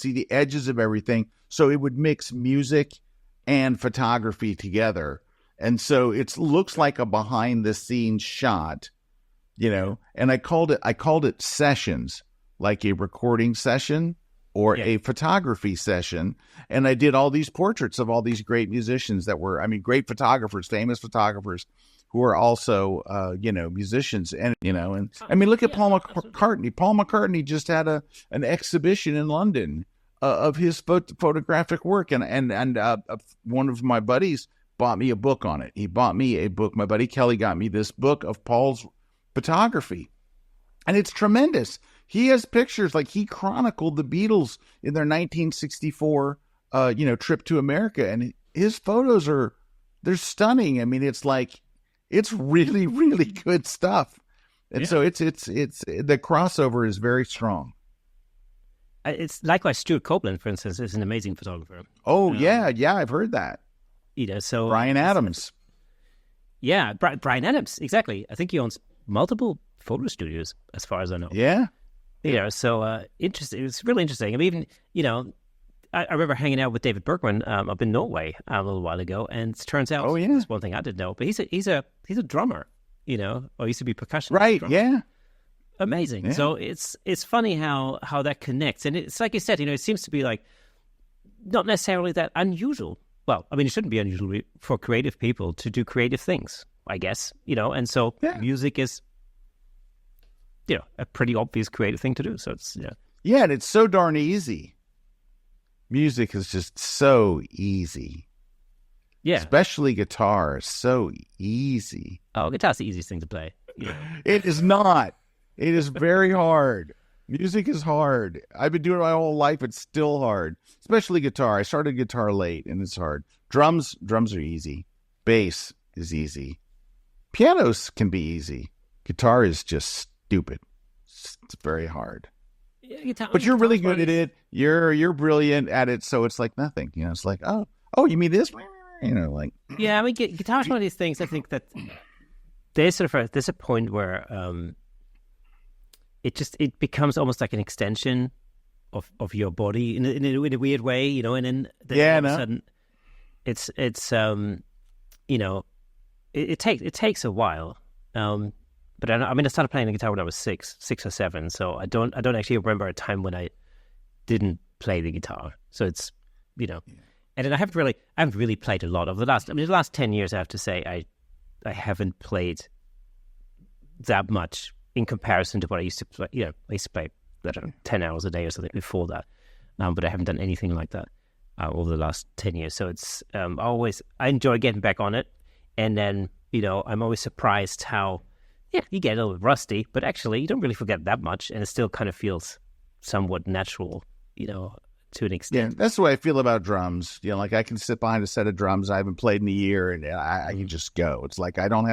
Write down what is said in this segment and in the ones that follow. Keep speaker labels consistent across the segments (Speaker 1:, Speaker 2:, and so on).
Speaker 1: would see the edges of everything. So it would mix music and photography together. And so it looks like a behind the scenes shot, and I called it sessions, like a recording session or a photography session. And I did all these portraits of all these great musicians that were, great photographers, famous photographers who are also, musicians. And, look at Paul McCartney. Paul McCartney just had an exhibition in London of his photographic work. And one of my buddies bought me a book on it. He bought me a book. My buddy Kelly got me this book of Paul's photography. And it's tremendous. He has pictures, like he chronicled the Beatles in their 1964, trip to America. And his photos they're stunning. It's really, really good stuff. And so it's the crossover is very strong.
Speaker 2: It's likewise Stuart Copeland, for instance, is an amazing photographer.
Speaker 1: Oh, yeah, I've heard that.
Speaker 2: So
Speaker 1: Bryan Adams.
Speaker 2: Yeah, Bryan Adams, exactly. I think he owns multiple photo studios, as far as I know.
Speaker 1: Yeah.
Speaker 2: So interesting. It was really interesting. I remember hanging out with David Berkman up in Norway a little while ago, and it turns out that's one thing I didn't know. But he's a drummer, or used to be percussionist.
Speaker 1: Right?
Speaker 2: Drummer.
Speaker 1: Yeah.
Speaker 2: Amazing. Yeah. So it's funny how that connects, and it's like you said. It seems to be like not necessarily that unusual. Well, it shouldn't be unusual for creative people to do creative things, I guess. And so music is, a pretty obvious creative thing to do. So it's
Speaker 1: yeah, and it's so darn easy. Music is just so easy. Yeah. Especially guitar is so easy.
Speaker 2: Oh, guitar's the easiest thing to play. Yeah.
Speaker 1: It is not. It is very hard. Music is hard. I've been doing it my whole life. It's still hard. Especially guitar. I started guitar late and it's hard. Drums are easy. Bass is easy. Pianos can be easy. Guitar is just stupid. It's very hard. But you're really good at it. You're brilliant at it, so it's like nothing. It's like, oh, you mean this?
Speaker 2: Yeah, guitar's one of these things. I think that there's a point where it becomes almost like an extension of your body in a weird way, and then all of a sudden it takes a while. But I started playing the guitar when I was six or seven, so I don't actually remember a time when I didn't play the guitar. So it's, and then I haven't really played a lot of the last 10 years. I have to say I haven't played that much in comparison to what I used to play. I used to play 10 hours a day or something before that, but I haven't done anything like that over the last 10 years. So it's I enjoy getting back on it, and then I'm always surprised how. Yeah, you get a little bit rusty, but actually you don't really forget that much, and it still kind of feels somewhat natural, to an extent.
Speaker 1: Yeah, that's the way I feel about drums. Like I can sit behind a set of drums I haven't played in a year, and I can just go. It's like I don't,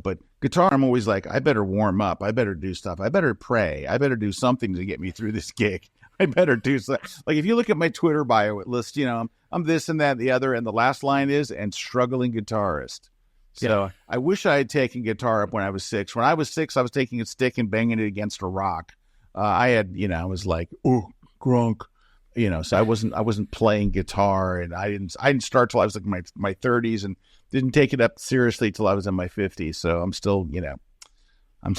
Speaker 1: but guitar, I'm always like, I better warm up. I better do stuff. I better pray. I better do something to get me through this gig. I better do something. Like if you look at my Twitter bio list, I'm this and that and the other, and the last line is, and struggling guitarist. So I wish I had taken guitar up when I was 6. When I was 6, I was taking a stick and banging it against a rock. I was like, oh, grunk, so I wasn't playing guitar, and I didn't start till I was like my 30s, and didn't take it up seriously till I was in my 50s. So I'm still, I'm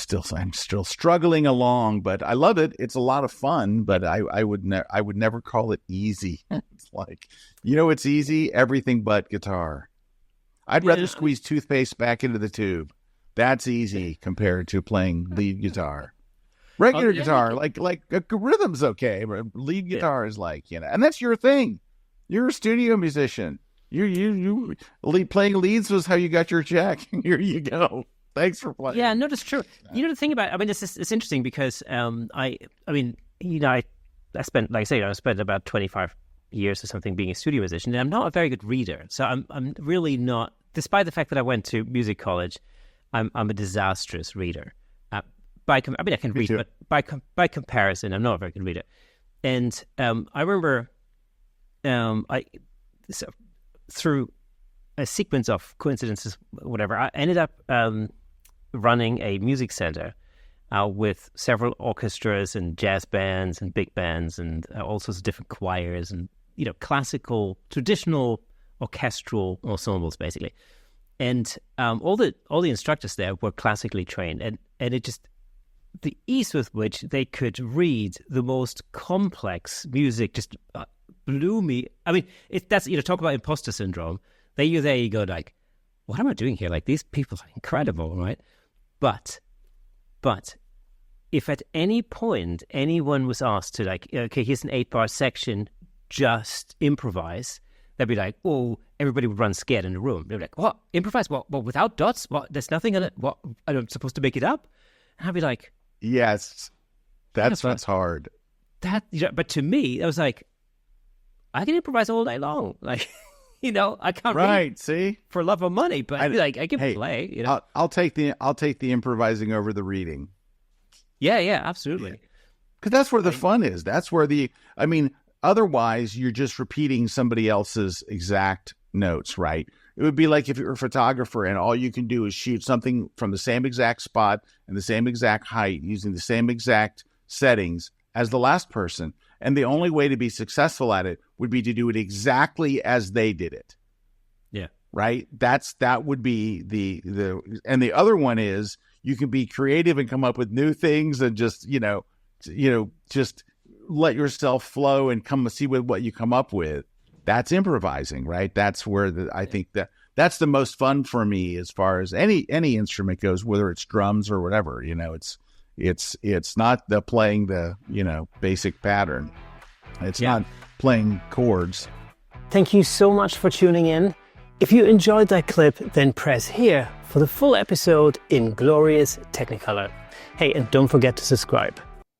Speaker 1: still struggling along, but I love it. It's a lot of fun, but I would never call it easy. It's like, it's easy, everything but guitar. I'd rather squeeze toothpaste back into the tube. That's easy compared to playing lead guitar. Regular guitar, like rhythm's okay, but lead guitar is like, and that's your thing. You're a studio musician. You playing leads was how you got your check. Here you go. Thanks for playing.
Speaker 2: Yeah, no, that's true. The thing about, it's interesting because I spent, like I say, I spent about 25 years or something being a studio musician, and I'm not a very good reader. So I'm really not, despite the fact that I went to music college, I'm a disastrous reader. I can read, but by comparison, I'm not a very good reader. And I remember, through a sequence of coincidences, whatever, I ended up running a music center with several orchestras and jazz bands and big bands and all sorts of different choirs and, classical, traditional orchestral ensembles, basically. And all the instructors there were classically trained, and it just, the ease with which they could read the most complex music just blew me. I mean, that's talk about imposter syndrome. You're there, you go like, what am I doing here? Like, these people are incredible, right? But if at any point anyone was asked to like, okay, here's an 8-bar section, just improvise, they'd be like, oh, everybody would run scared in the room. They'd be like, what? Improvise? What? Without dots? What? There's nothing in it? What? I'm supposed to make it up? And I'd be like,
Speaker 1: yes, that's hard.
Speaker 2: But to me, I was like, I can improvise all day long. Like, I can't
Speaker 1: read see
Speaker 2: for love of money, but I can play.
Speaker 1: I'll take the improvising over the reading.
Speaker 2: Yeah, absolutely.
Speaker 1: Because that's where the fun is. That's where otherwise you're just repeating somebody else's exact notes, right? It would be like if you're a photographer and all you can do is shoot something from the same exact spot and the same exact height using the same exact settings as the last person. And the only way to be successful at it would be to do it exactly as they did it.
Speaker 2: Yeah.
Speaker 1: Right? That would be and the other one is you can be creative and come up with new things and just, just let yourself flow and come see what you come up with. That's improvising, right? That's where I think that's the most fun for me as far as any instrument goes, whether it's drums or whatever. It's not the playing the basic pattern. It's not playing chords.
Speaker 2: Thank you so much for tuning in. If you enjoyed that clip, then press here for the full episode in glorious Technicolor. Hey, and don't forget to subscribe.